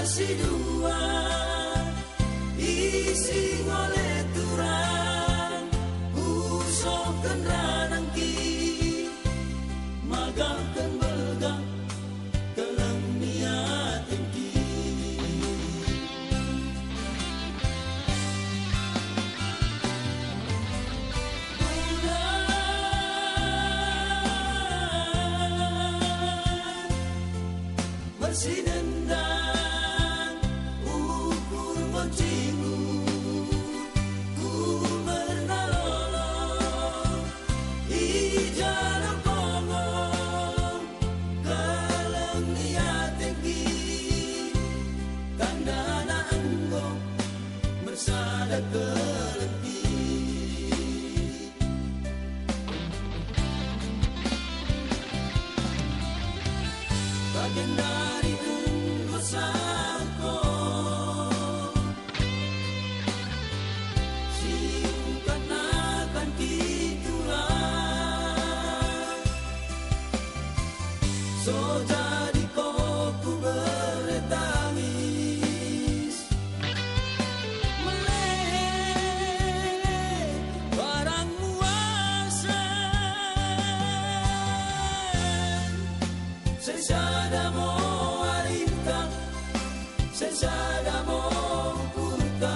si dua isi oleh turang usokan ranang ki magahkan belga kelang niat ki bersih dendang ukur moncimu ku bernalolo ijana kongo kaleng niat tinggi tandana enggo bersada kelempi bagian dari enggo sako siungkan akan kitulah so jadi koku bertangis meleh barang muasa sesada mo arita sesada mo kurta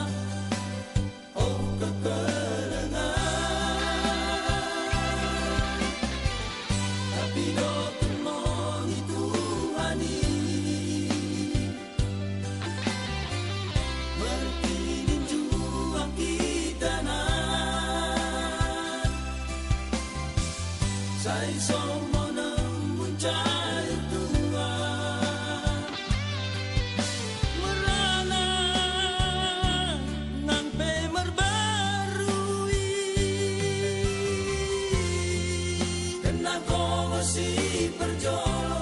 oh kekelengan tapi dokter mo itu hani berkinin juang kita nan saya somo nemun cahaya Tuhan merana nang pemer barui kena kau masih berjolo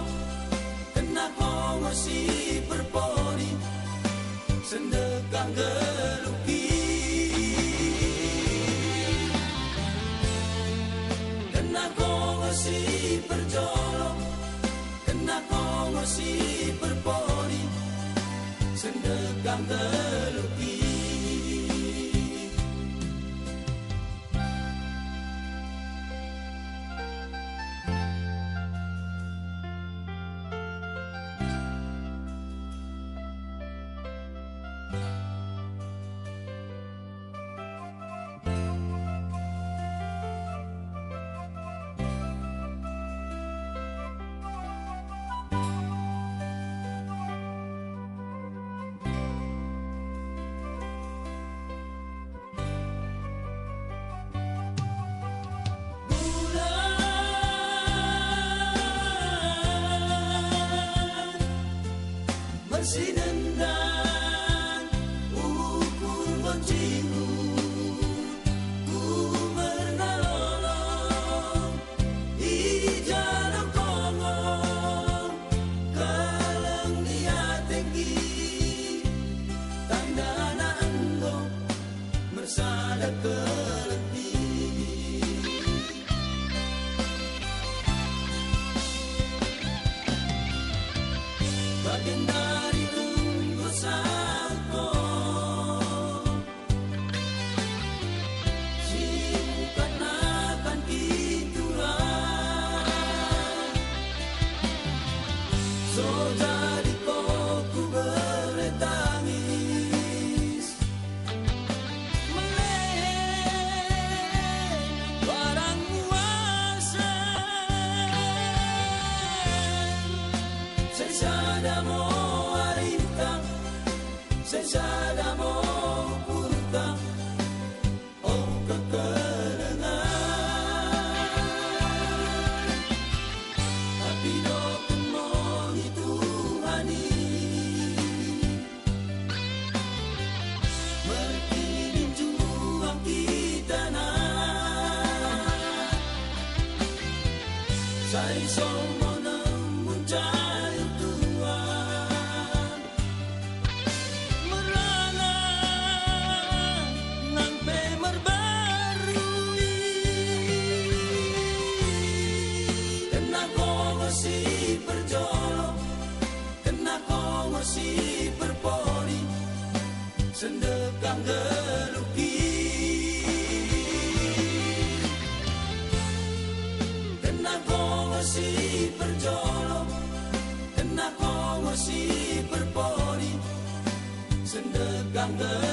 kena kau masih berponi sendekang geluki kena kau masih berjolo kena kau masih berponi sendekang geluki bersih dendang ukur moncimu ku bernalolo ijana kongo kaleng niat tinggi tandana enggo bersada kelempi bagian dari enggo sako siungkan akan kitulah so jadi koku bertangis meleh barang muasa sesada mo arita sesada mo kurta oh kekelengan tapi dokter mo itu hani berkinin juang kita nan saya somo nemun cahaya Tuhan merana hilang